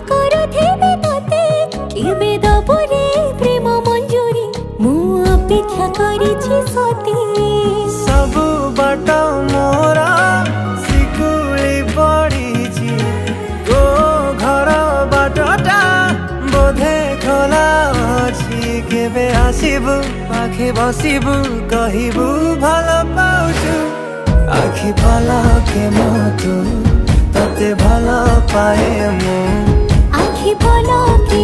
କରୁଥିବି ତତେ କେବେ ଦବୁରେ ପ୍ରେମ ମଞ୍ଜୁରୀ ମୁଁ ଅପେକ୍ଷା କରିଛି ସତେ ସବୁ ବାଟ ମୋର ଶିକୁଳି ପଡ଼ିଛି ତୋ ଘର ବାଟଟା ବୋଧେ ଖୋଲା ଅଛି କେବେ ଆସିବୁ ପାଖେ ବସିବୁ କହିବୁ ଭଲ ପାଉଛୁ आखि पलके तू तते भल पाए मु आखि पलके